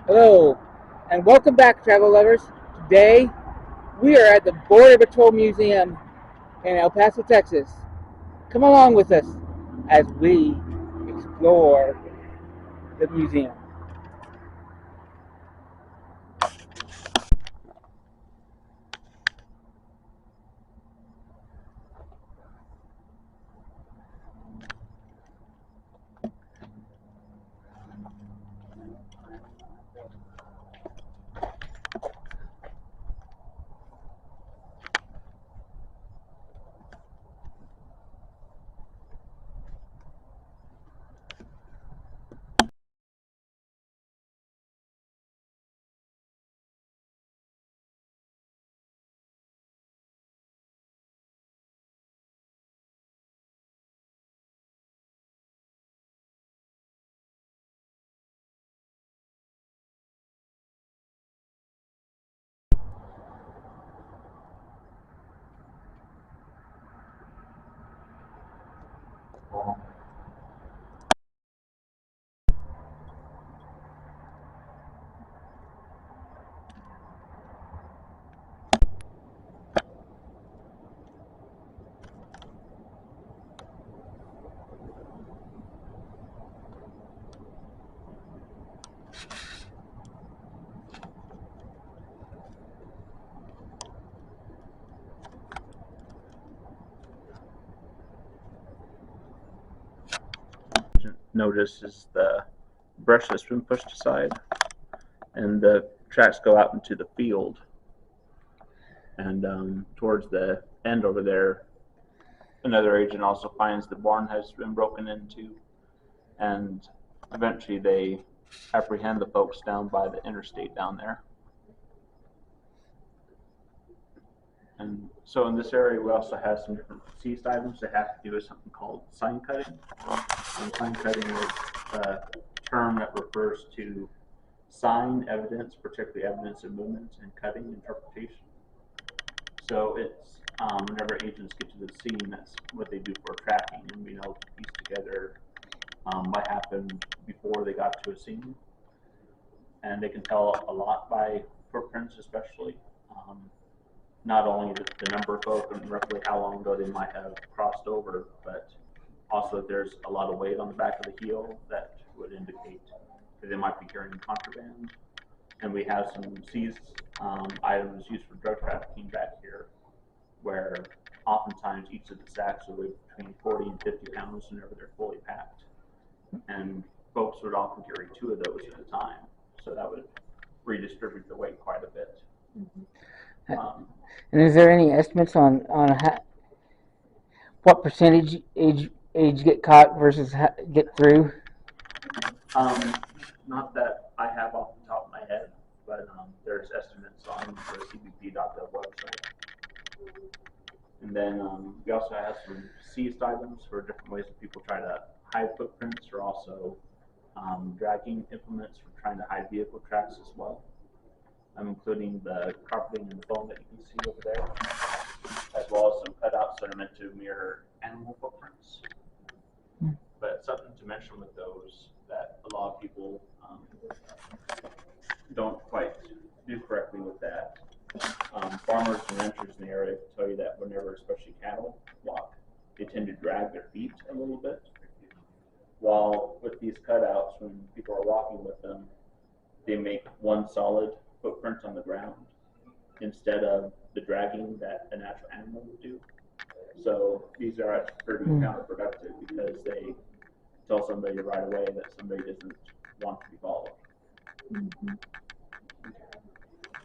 Hello, and welcome back, travel lovers. Today, we are at the Border Patrol Museum in El Paso, Texas. Come along with us as we explore the museum. Notice is the brush that's been pushed aside, and the tracks go out into the field. And towards the end over there, another agent also finds the barn has been broken into, and eventually they apprehend the folks down by the interstate down there. And so in this area, we also have some different seized items that have to do with something called sign cutting. And sign cutting is a term that refers to sign evidence, particularly evidence of movement and cutting interpretation. So it's whenever agents get to the scene, that's what they do for tracking and being able to piece together what happened before they got to a scene. And they can tell a lot by footprints, especially. Not only the number of folk and roughly how long ago they might have crossed over, but also there's a lot of weight on the back of the heel that would indicate that they might be carrying contraband. And we have some seized items used for drug trafficking back here, where oftentimes each of the sacks will weigh between 40 and 50 pounds whenever they're fully packed. And folks would often carry two of those at a time, so that would redistribute the weight quite a bit. And is there any estimates on what percentage age get caught versus get through? Not that I have off the top of my head, but there's estimates on the cbp.gov website. And then we also have some seized items for different ways that people try to hide footprints, or also dragging implements for trying to hide vehicle tracks as well. I'm including the carpeting and the foam that you can see over there, as well as some cutouts that are meant to mirror animal footprints. But something to mention with those that a lot of people don't quite do correctly with that. Farmers and ranchers in the area tell you that whenever, especially cattle walk, they tend to drag their feet a little bit. While with these cutouts, when people are walking with them, they make one solid footprint on the ground instead of the dragging that a natural animal would do. So these are actually pretty counterproductive because they tell somebody right away that somebody doesn't want to be followed.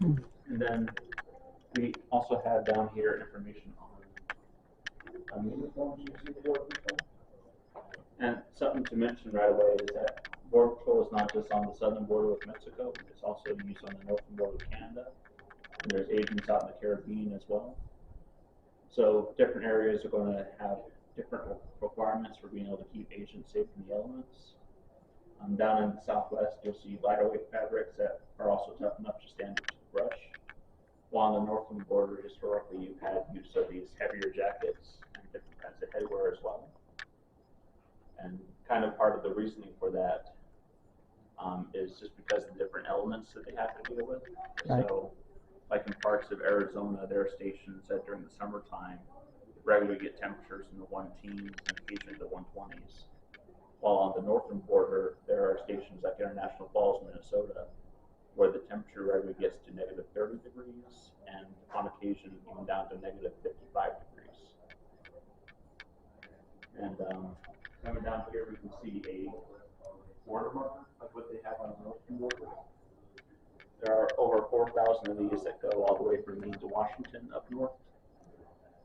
And then we also have down here information on uniforms using Border Patrol. And something to mention right away is that Border Patrol is not just on the southern border with Mexico, it's also used on the northern border with Canada. And there's agents out in the Caribbean as well. So different areas are going to have different requirements for being able to keep agents safe from the elements. Down in the southwest, you'll see lighter weight fabrics that are also tough enough to stand up to the brush. While on the northern border, historically, you've had use of these heavier jackets and different kinds of headwear as well. And kind of part of the reasoning for that is just because of the different elements that they have to deal with. Right. So, like in parts of Arizona, there are stations that during the summertime regularly get temperatures in the 1 teens and occasionally the 120s. While on the northern border, there are stations like International Falls, Minnesota, where the temperature regularly gets to negative 30 degrees and on occasion even down to negative 55 degrees. And coming down here, we can see a border marker like what they have on the northern border. There are over 4,000 of these that go all the way from Maine to Washington up north.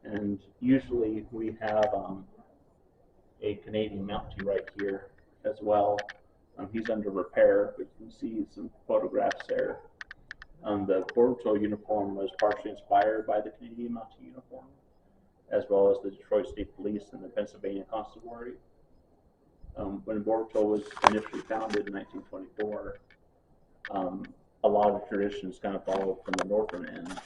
And usually we have a Canadian Mountie right here as well. He's under repair, but you can see some photographs there. The Border Patrol uniform was partially inspired by the Canadian Mountie uniform, as well as the Detroit State Police and the Pennsylvania Constabulary. When Border Patrol was initially founded in 1924, a lot of traditions kind of followed from the northern end,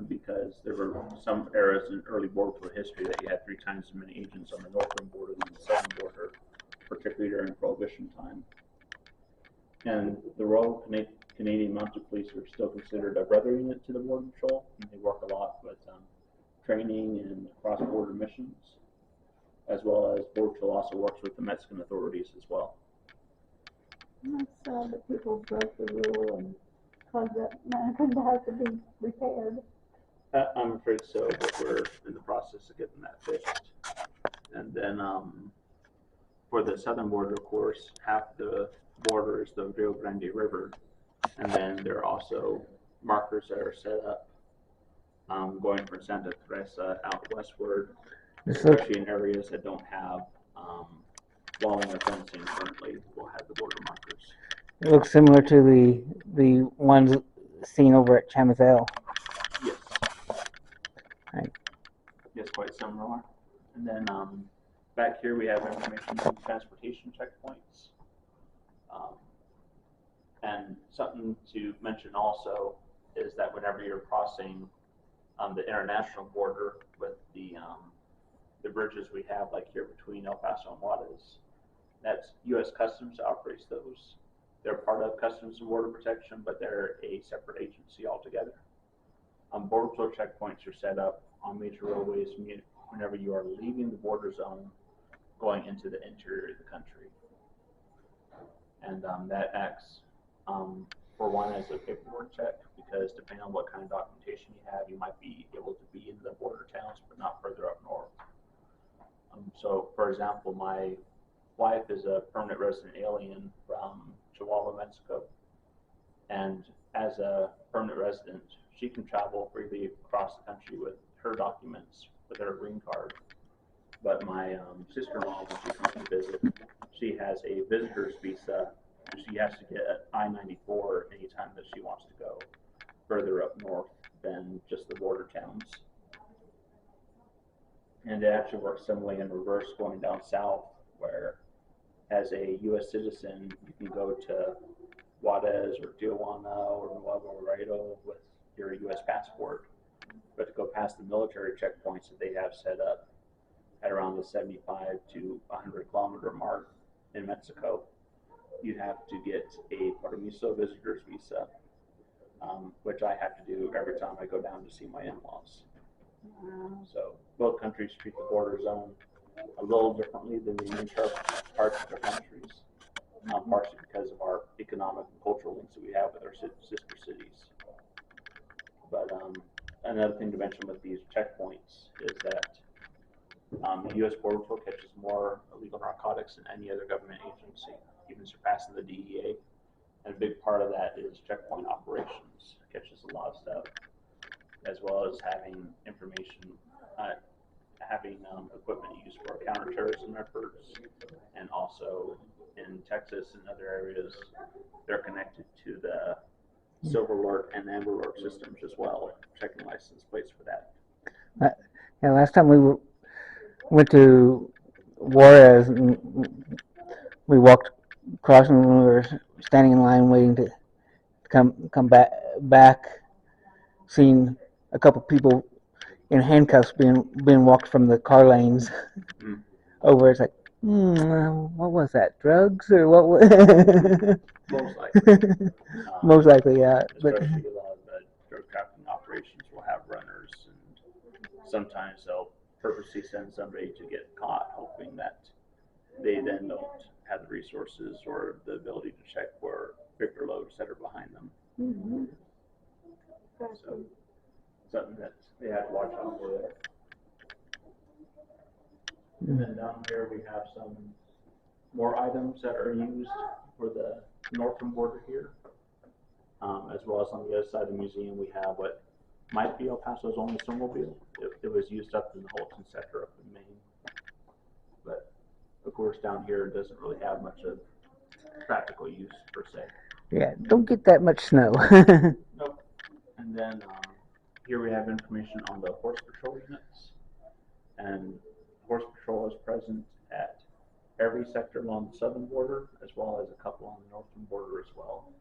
because there were some eras in early Border Patrol history that you had 3 times as many agents on the northern border than the southern border, particularly during Prohibition time. And the Royal Canadian Mounted Police are still considered a brother unit to the Border Patrol, and they work a lot with training and cross-border missions, as well as Border Patrol also works with the Mexican authorities as well. It's sad that people broke the rule and caused that mannequin to have to be repaired. I'm afraid so, but we're in the process of getting that fixed. And then for the southern border, of course, half the border is the Rio Grande River, and then there are also markers that are set up going from Santa Teresa out westward, especially in areas that don't have walling or fencing currently. Will have the border markers. It looks similar to the ones seen over at Chamizal. Yes. Right. Yes, quite similar. And then back here we have information on transportation checkpoints. And something to mention also is that whenever you're crossing the international border with the bridges we have, like here between El Paso and Juarez, that's U.S. Customs that operates those. They're part of Customs and Border Protection, but they're a separate agency altogether. Border Patrol checkpoints are set up on major roadways whenever you are leaving the border zone, going into the interior of the country. And that acts, for one, as a paperwork check, because depending on what kind of documentation you have, you might be able to be in the border towns, but not further up north. So, for example, my wife is a permanent resident alien from Chihuahua, Mexico. And as a permanent resident, she can travel freely across the country with her documents, with her green card. But my sister-in-law, when she comes to visit, she has a visitor's visa, and she has to get an I-94 anytime that she wants to go further up north than just the border towns. And it actually works similarly in reverse going down south, where as a U.S. citizen, you can go to Juarez or Tijuana or Nuevo Laredo with your U.S. passport, but to go past the military checkpoints that they have set up at around the 75 to 100 kilometer mark in Mexico, you have to get a Permiso visitor's visa, which I have to do every time I go down to see my in-laws. So both countries treat the border zone a little differently than the main parts of their countries, partially because of our economic and cultural links that we have with our sister cities. But another thing to mention with these checkpoints is that the U.S. Border Patrol catches more illegal narcotics than any other government agency, even surpassing the DEA. And a big part of that is checkpoint operations. It catches a lot of stuff, as well as having information, having equipment used for counterterrorism efforts, and also in Texas and other areas, they're connected to the Silver Alert and Amber Alert systems as well, checking license plates for that. Yeah, last time we went to Juarez, and we walked across, and we were standing in line waiting to come back, seeing a couple people in handcuffs being walked from the car lanes over. It's like, What was that? Drugs or what? Most likely. Most likely, yeah. But Especially a lot of the drug trafficking operations will have runners, and sometimes they'll purposely send somebody to get caught, hoping that they then don't have the resources or the ability to check for bigger loads that are behind them. Mm-hmm. So something that they have to watch out for there. And then down here we have some more items that are used for the northern border here, as well as on the other side of the museum we have what might be El Paso's only snowmobile. It was used up in the Holton sector up in Maine, but of course down here it doesn't really have much of practical use per se. yeah, don't get that much snow. Nope. And then here we have information on the horse patrol units, and horse patrol is present at every sector along the southern border, as well as a couple on the northern border as well.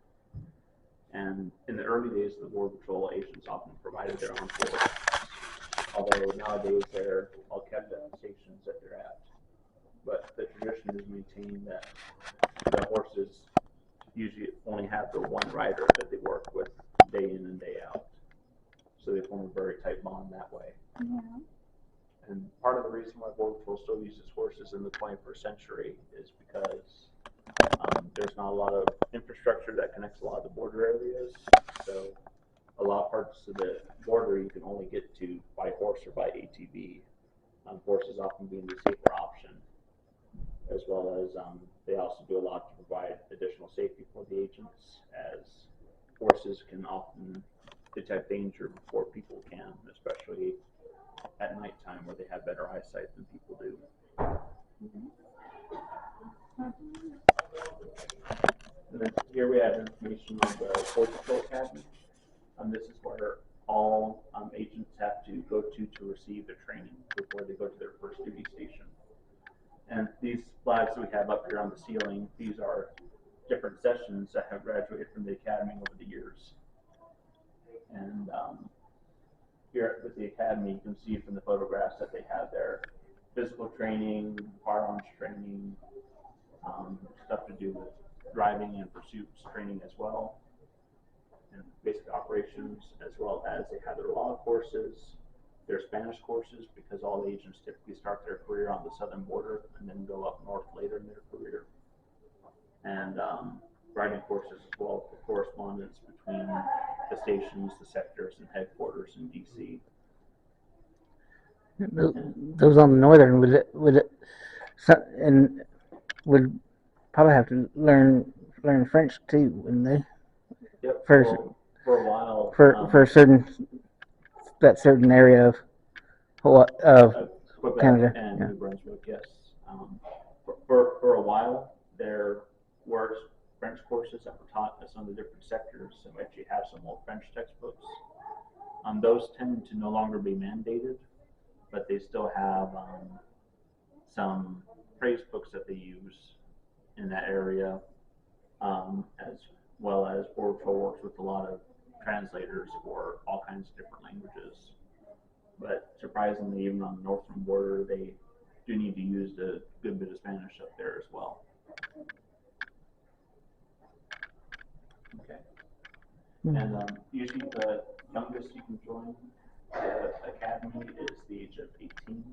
And in the early days, the Border Patrol agents often provided their own force, although nowadays they're all kept at the stations that they're at. But the tradition is maintained that the horses usually only have the one rider that they work with day in and day out. So they form a very tight bond that way. Yeah. And part of the reason why Border Patrol still uses horses in the 21st century is because there's not a lot of infrastructure that connects a lot of the border areas. So a lot of parts of the border you can only get to by horse or by ATV. Horses often being the safer option, as well as they also do a lot to provide additional safety for the agents, as horses can often detect danger before people can, especially at nighttime where they have better eyesight than people do. And then here we have information on the Border Patrol Academy. This is where all agents have to go to receive their training before they go to their first duty station. And these flags that we have up here on the ceiling, these are different sessions that have graduated from the academy over the years. And here with the academy, you can see from the photographs that they have their physical training, firearms training, stuff to do with driving and pursuits training as well, and basic operations, as well as they have their law courses, their Spanish courses, because all agents typically start their career on the southern border and then go up north later in their career. And writing courses as well for correspondence between the stations, the sectors, and headquarters in DC. Those on the northern and would probably have to learn French too, wouldn't they? Yep. For for a while. For that certain area of Quebec Canada. and Yeah. New Brunswick, yes. For a while, there were French courses that were taught in some of the different sectors, so we actually have some old French textbooks. Those tend to no longer be mandated, but they still have some phrase books that they use in that area, as well as Border Patrol works with a lot of translators for all kinds of different languages. But surprisingly, even on the northern border, they do need to use a good bit of Spanish up there as well. Okay. And usually the youngest you can join the academy is the age of 18,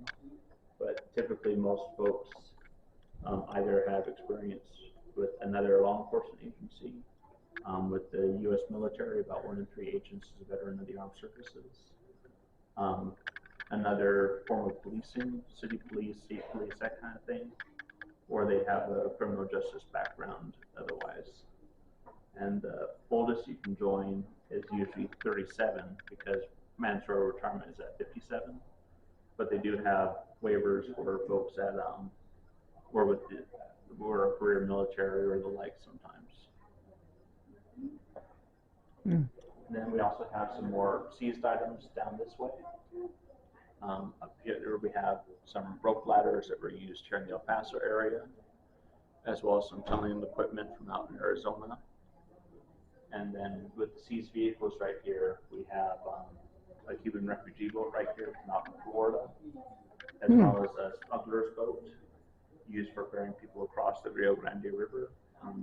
but typically most folks either have experience with another law enforcement agency. With the U.S. military, about 1 in 3 agents is a veteran of the armed services. Another form of policing, city police, state police, that kind of thing, or they have a criminal justice background otherwise. And the oldest you can join is usually 37, because mandatory retirement is at 57. But they do have waivers for folks that were a career military or the like sometimes. Then we also have some more seized items down this way. Up here we have some rope ladders that were used here in the El Paso area, as well as some tunneling equipment from out in Arizona. And then with the seized vehicles right here, we have a Cuban refugee boat right here from out in Florida, as well as a smuggler's boat used for ferrying people across the Rio Grande River.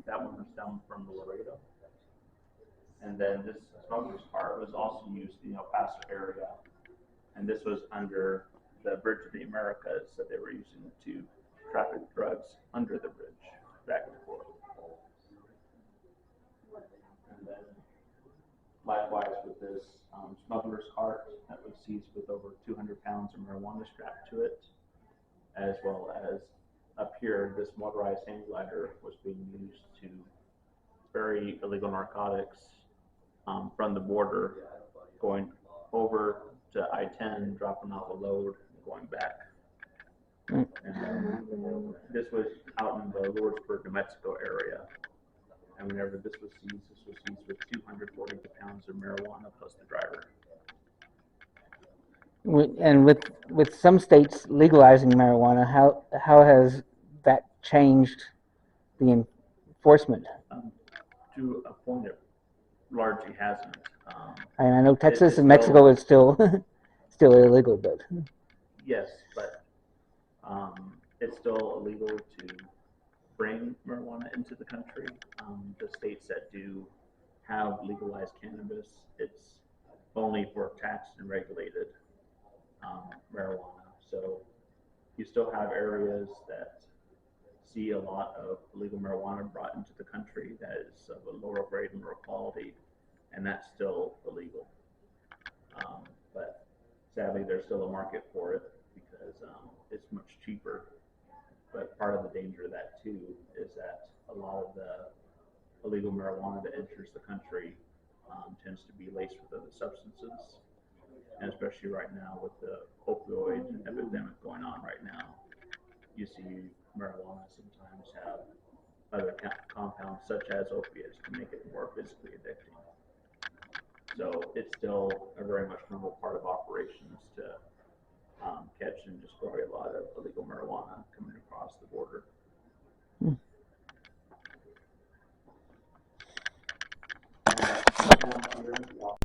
That one was down from Laredo. And then this smuggler's cart was also used in the El Paso area. And this was under the Bridge of the Americas that they were using to traffic drugs under the bridge back and forth. And then likewise with this smuggler's cart that was seized with over 200 pounds of marijuana strapped to it, as well as up here, this motorized hang glider was being used to ferry illegal narcotics from the border, going over to I-10, dropping off a load, and going back. And this was out in the Lordsburg, New Mexico area. And whenever this was seized with 240 pounds of marijuana plus the driver. And with some states legalizing marijuana, how has that changed the enforcement? To a point, it largely hasn't. And I know Texas and Mexico is still illegal, but yes, but it's still illegal to bring marijuana into the country. The states that do have legalized cannabis, it's only for taxed and regulated marijuana. So you still have areas that see a lot of illegal marijuana brought into the country that is of a lower grade and lower quality, and that's still illegal. But sadly, there's still a market for it because it's much cheaper. But part of the danger of that too is that a lot of the illegal marijuana that enters the country tends to be laced with other substances, and especially right now with the opioid epidemic going on right now, you see marijuana sometimes have other compounds such as opiates to make it more physically addicting. So it's still a very much normal part of operations to catch and destroy a lot of illegal marijuana coming across the border.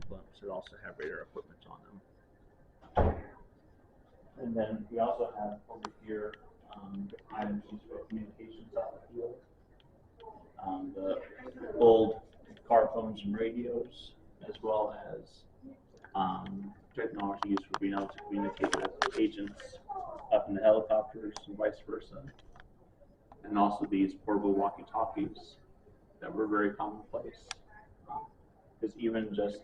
Blimps that also have radar equipment on them. And then we also have over here items used for communications out in the field. The old car phones and radios, as well as technology used for being able to communicate with agents up in the helicopters and vice versa. And also these portable walkie-talkies that were very commonplace. Because even just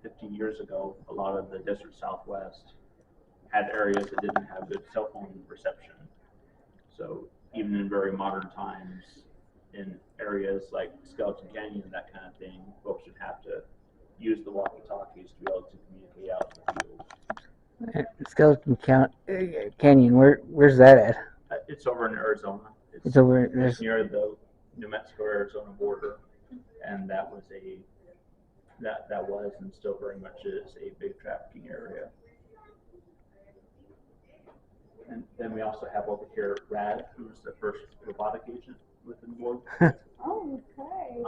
15 years ago, a lot of the desert Southwest had areas that didn't have good cell phone reception. So even in very modern times, in areas like Skeleton Canyon, that kind of thing, folks would have to use the walkie-talkies to be able to communicate out in the field. Skeleton Canyon, where's that at? It's over in Arizona. It's over. It's near the New Mexico-Arizona border, and that was and still very much is a big trafficking area. And then we also have over here Rad, who was the first robotic agent within the board. Oh, okay.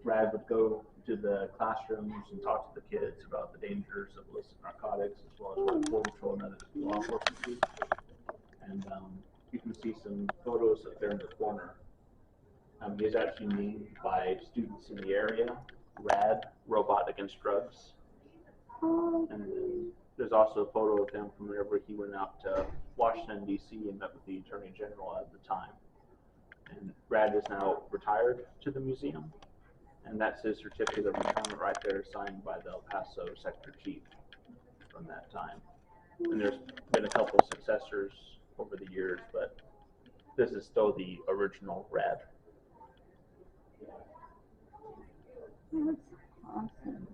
Rad would go to the classrooms and talk to the kids about the dangers of illicit narcotics, as well as what Border Patrol and other law enforcement do. And you can see some photos up there in the corner. He's actually named by students in the area, Rad, Robot Against Drugs. And then there's also a photo of him from whenever he went out to Washington, D.C. and met with the Attorney General at the time. And Rad is now retired to the museum. And that's his certificate of retirement right there, signed by the El Paso Sector Chief from that time. And there's been a couple of successors over the years, but this is still the original Rad. That's awesome.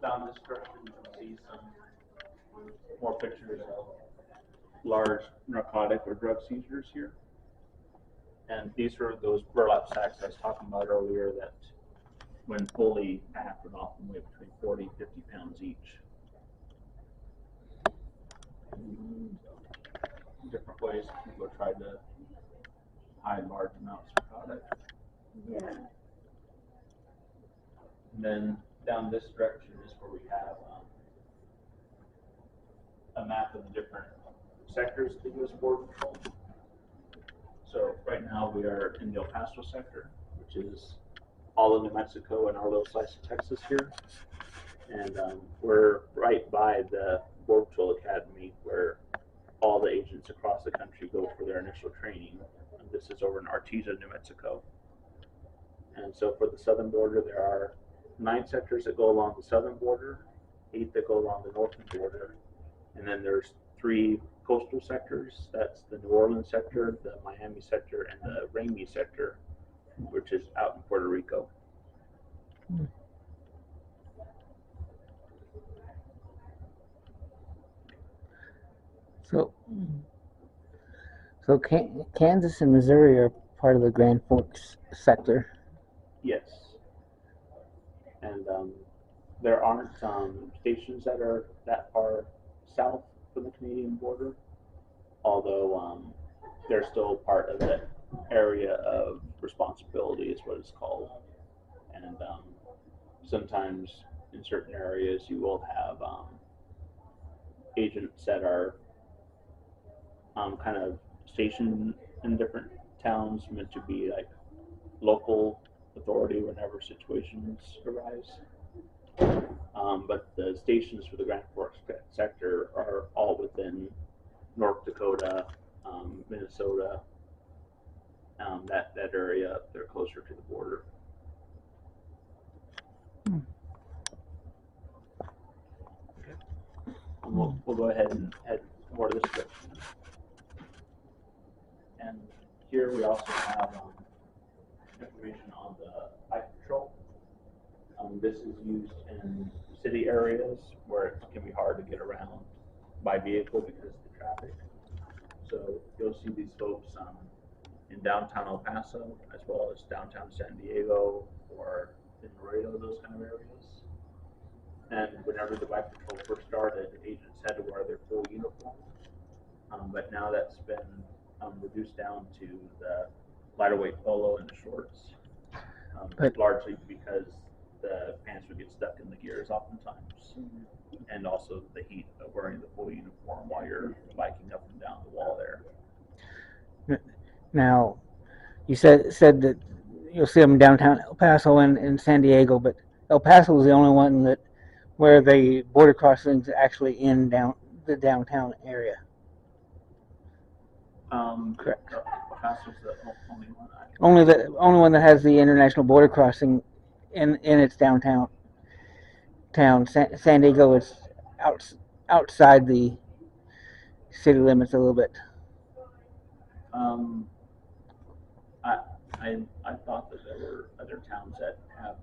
Down this structure, you can see some more pictures of large narcotic or drug seizures here. And these are those burlap sacks I was talking about earlier that, when fully packed, would often weigh between 40 and 50 pounds each. Different ways people try to hide large amounts of product. Yeah. And then down this direction is where we have a map of the different sectors of the U.S. Border Patrol. So right now we are in the El Paso sector, which is all of New Mexico and our little slice of Texas here. And we're right by the Border Patrol Academy where all the agents across the country go for their initial training. And this is over in Artesia, New Mexico. And so for the southern border, there are 9 sectors that go along the southern border, 8 that go along the northern border, and then there's 3 coastal sectors. That's the New Orleans sector, the Miami sector, and the Ramey sector, which is out in Puerto Rico. So Kansas and Missouri are part of the Grand Forks sector. Yes. And there aren't stations that are that far south from the Canadian border, although they're still part of that area of responsibility is what it's called. And sometimes in certain areas you will have agents that are kind of stationed in different towns meant to be like local authority whenever situations arise. But the stations for the Grand Forks sector are all within North Dakota, Minnesota, that area up there closer to the border. Okay. We'll go ahead and add more to this section. And here we also have information on the bike patrol. This is used in city areas where it can be hard to get around by vehicle because of the traffic. So you'll see these folks in downtown El Paso as well as downtown San Diego or in Laredo, those kind of areas. And whenever the bike patrol first started, agents had to wear their full uniform. But now that's been reduced down to the lighter weight polo and the shorts, largely because the pants would get stuck in the gears oftentimes, and also the heat of wearing the full uniform while you're biking up and down the wall there. Now, you said that you'll see them downtown El Paso and San Diego, but El Paso is the only one where the border crossings actually in the downtown area. Correct. El Paso's the only one. Only one that has the international border crossing in its downtown. San Diego is outside the city limits a little bit. I thought that there were other towns that have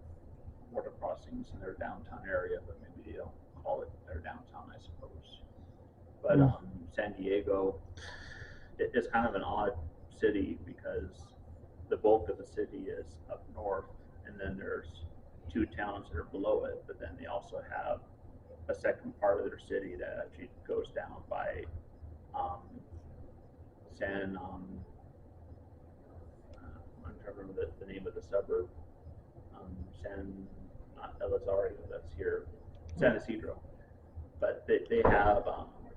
border crossings in their downtown area, but maybe they don't call it their downtown, I suppose. But San Diego is kind of an odd city because the bulk of the city is up north, and then there's 2 towns that are below it, but then they also have a second part of their city that actually goes down by I'm trying to remember the name of the suburb. Not Elizario, that's here, San Isidro. But they have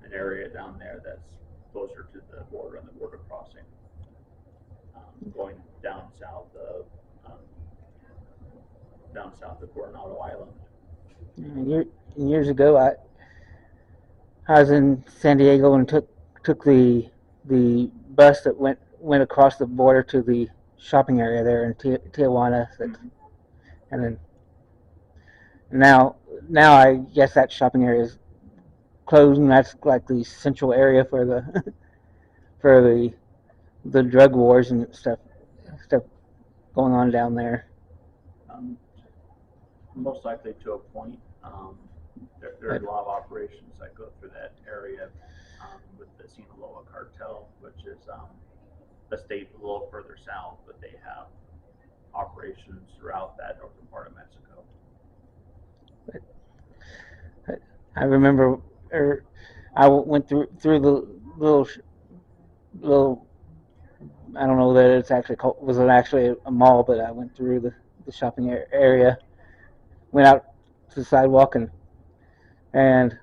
an area down there that's closer to the border and the border crossing, going down south of Coronado Island. Years ago, I was in San Diego and took the bus that went across the border to the shopping area there in Tijuana, and then now I guess that shopping area is closed, and that's like the central area for the for the drug wars and stuff going on down there. Most likely to a point. There's a lot of operations that go through that area with the Sinaloa cartel, which is a state a little further south, but they have operations throughout that northern part of Mexico. I remember, I went through the little. I don't know that it's actually was it actually a mall, but I went through the shopping area, went out to the sidewalk and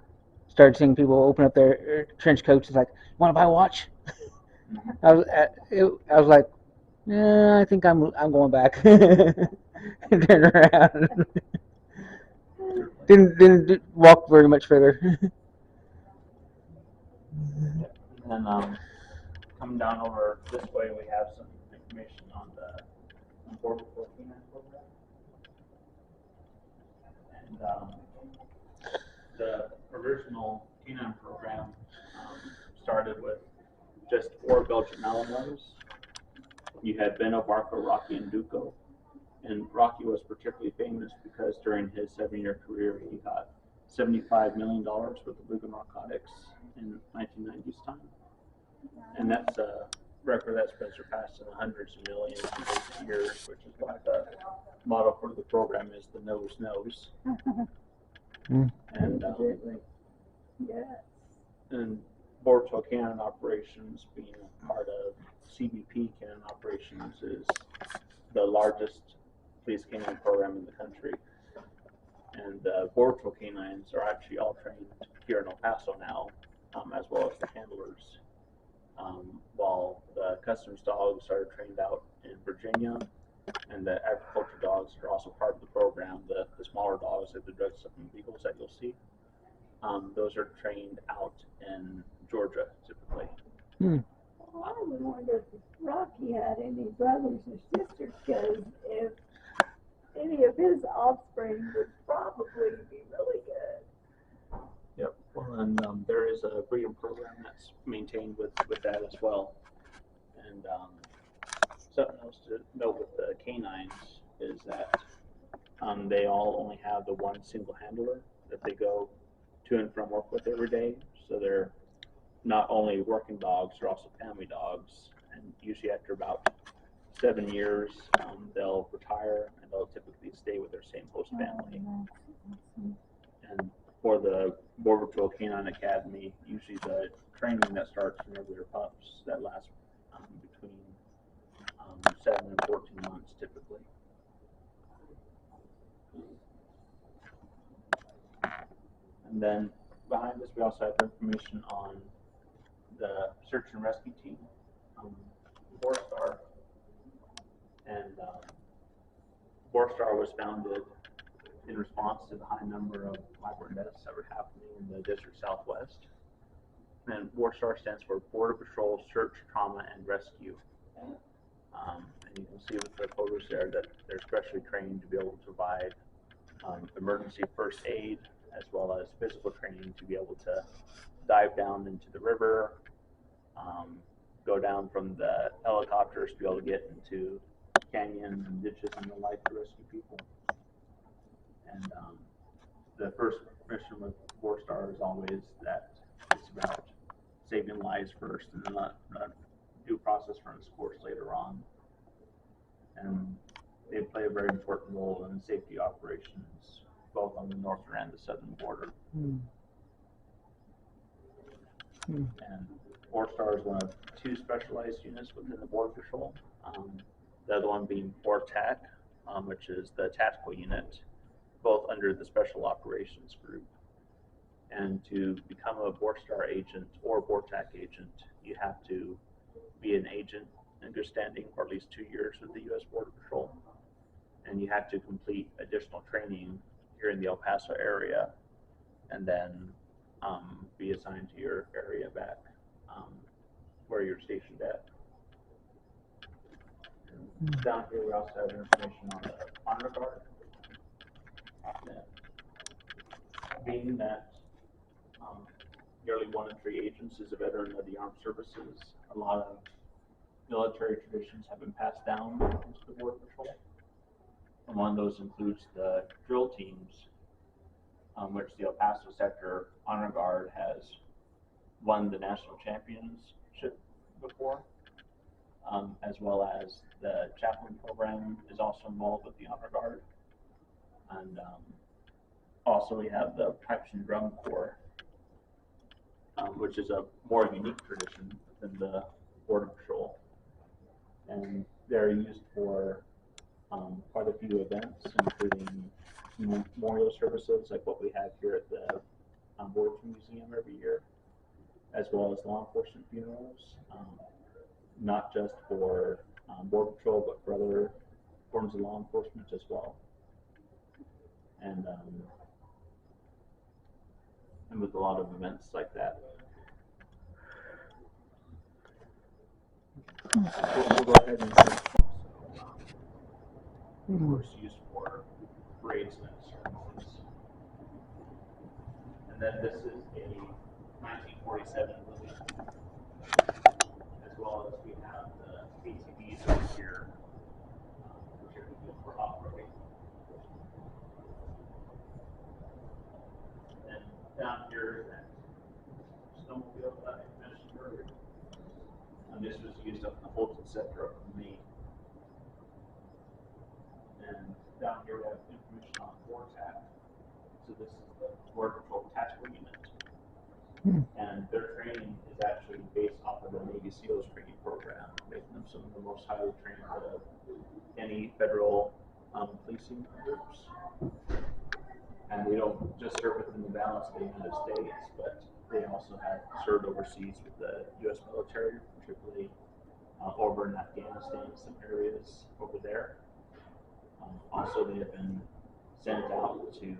started seeing people open up their trench coats. It's like, want to buy a watch? I was like, yeah, I think I'm going back. And turned around. didn't walk very much further. And then coming down over this way, we have some information on the Border Patrol Canine program. And the original canine program started with just 4 Belgian Malinois. You had Benno, Barco, Rocky, and Duco. And Rocky was particularly famous because during his 7-year career, he got $75 million worth of legal narcotics in 1990s time. And that's a record that's been surpassed in the hundreds of millions in recent years, which is why the motto for the program is the nose knows. And Yes. and Border Patrol Canine Operations, being a part of CBP Canine Operations, is the largest police canine program in the country. And the Border Patrol canines are actually all trained here in El Paso now, as well as the handlers. While the customs dogs are trained out in Virginia, and the agriculture dogs are also part of the program. The smaller dogs, like the drug sucking beagles that you'll see, those are trained out in Georgia typically. Well, I wonder if Rocky had any brothers or sisters, because if any of his offspring would probably be really good. Yep. Well, and there is a breeding program that's maintained with that as well. And something else to note with the canines is that they all only have the one single handler that they go to and from work with every day. So they're not only working dogs, they're also family dogs. And usually after about 7 years, they'll retire and they'll typically stay with their same host family. And for the Border Patrol Canine Academy, usually the training that starts whenever they're pups, that lasts between 7 and 14 months typically. And then behind us, we also have information on the search and rescue team, 4-Star. And 4-Star was founded in response to the high number of migrant deaths that were happening in the District Southwest. And 4-Star stands for Border Patrol Search, Trauma, and Rescue. And you can see with the photos there that they're specially trained to be able to provide emergency first aid, as well as physical training to be able to dive down into the river, go down from the helicopters to be able to get into canyons and ditches and the like to rescue people. And the first mission with 4-Star is always that it's about saving lives first and then not due process runs course later on. And they play a very important role in safety operations, both on the northern and the southern border. And 4-Star is one of 2 specialized units within the Border Patrol. The other one being 4TAC, which is the tactical unit, both under the Special Operations Group. And to become a 4-Star agent or 4TAC agent, you have to be an agent in good standing for at least 2 years with the U.S. Border Patrol. And you have to complete additional training here in the El Paso area, and then be assigned to your area back where you're stationed at. And down here we also have information on the Honor Guard. Being that nearly 1 in 3 agents is a veteran of the armed services, a lot of military traditions have been passed down into the Border Patrol. And one of those includes the drill teams, which the El Paso Sector Honor Guard has won the national championship before, as well as the chaplain program is also involved with the Honor Guard. And also we have the Pipes and Drum Corps, which is a more unique tradition than the Border Patrol. And they're used for quite a few events, including memorial services like what we have here at the on board the museum every year, as well as law enforcement funerals, not just for Border Patrol, but for other forms of law enforcement as well. And with a lot of events like that. We'll go ahead and of course used for parades and ceremonies. And then this is a 1947 lily, as well as we have the ATVs over here, which are used for off-roading. And down here is that snowmobile that I mentioned earlier. And this was used up in the Holton sector up in Maine. And down here we have information on VORTAC. So this is the Border Patrol Tactical Unit. And their training is actually based off of the Navy SEALs training program, making them some of the most highly trained of any federal policing groups. And they don't just serve within the balance of the United States, but they also have served overseas with the U.S. military, particularly over in Afghanistan, some areas over there. Also, they have been sent out to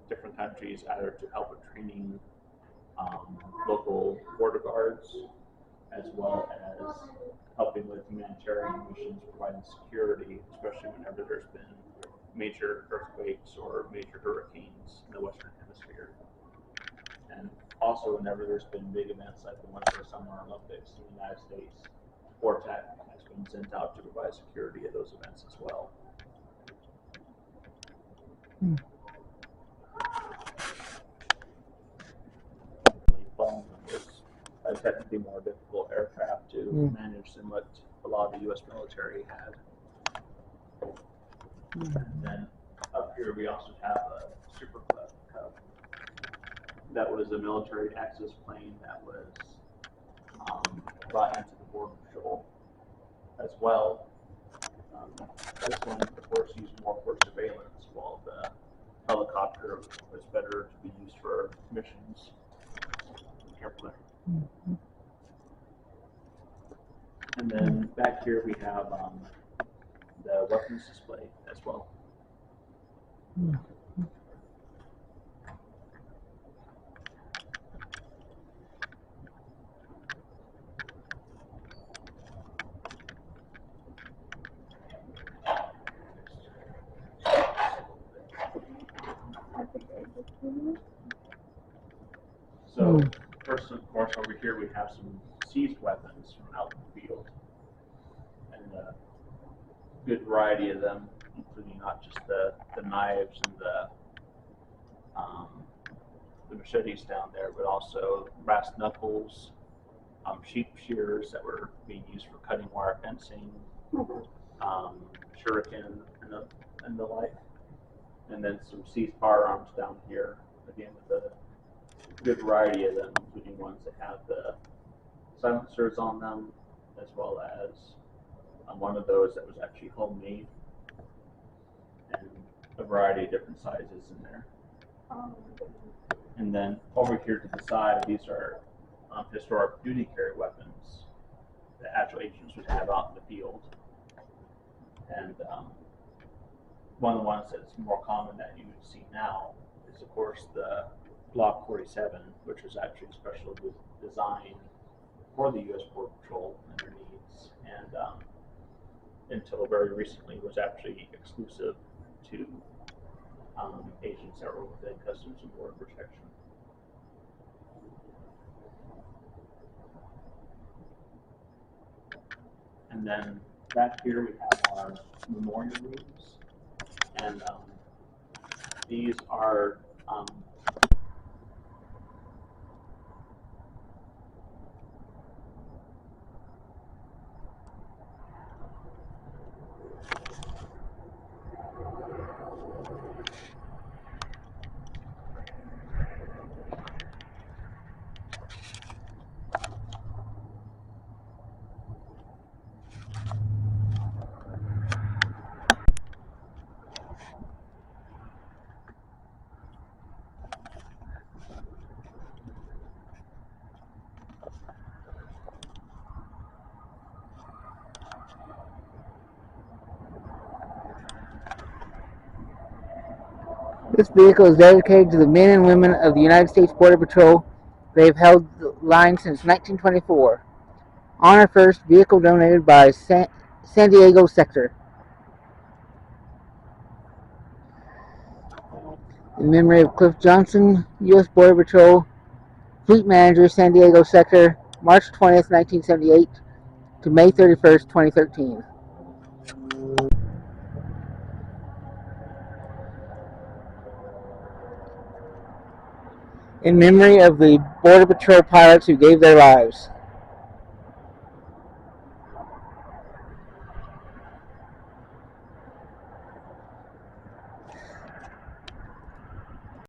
different countries either to help with training local border guards, as well as helping with humanitarian missions, providing security, especially whenever there's been major earthquakes or major hurricanes in the Western Hemisphere. And also whenever there's been big events like the Winter Summer Olympics in the United States, VORTAC has been sent out to provide security at those events as well. Boeing was a technically more difficult aircraft to manage than what a lot of the U.S. military had. And then up here we also have a Super Cub. That was a military access plane that was brought into the Border Patrol as well. This one, of course, used more for surveillance, while the helicopter was better to be used for missions. Careful there. And then back here we have the weapons display as well. So first, of course, over here we have some seized weapons from out in the field, and a good variety of them, including not just the knives and the machetes down there, but also brass knuckles, sheep shears that were being used for cutting wire fencing, shuriken and the like, and then some seized firearms down here, again with a good variety of them, including ones that have the silencers on them, as well as one of those that was actually homemade, and a variety of different sizes in there. And then over here to the side, these are historic duty carry weapons that actual agents would have out in the field. And one of the ones that's more common that you would see now is, of course, the Glock 47, which was actually special design for the U.S. Border Patrol and their needs, and until very recently was actually exclusive to agents that were within Customs and Border Protection. And then back here we have our memorial rooms, and these are This vehicle is dedicated to the men and women of the United States Border Patrol. They have held the line since 1924. Honor First, vehicle donated by San Diego Sector. In memory of Cliff Johnson, U.S. Border Patrol, Fleet Manager, San Diego Sector, March 20th, 1978 to May 31st, 2013. In memory of the Border Patrol pilots who gave their lives.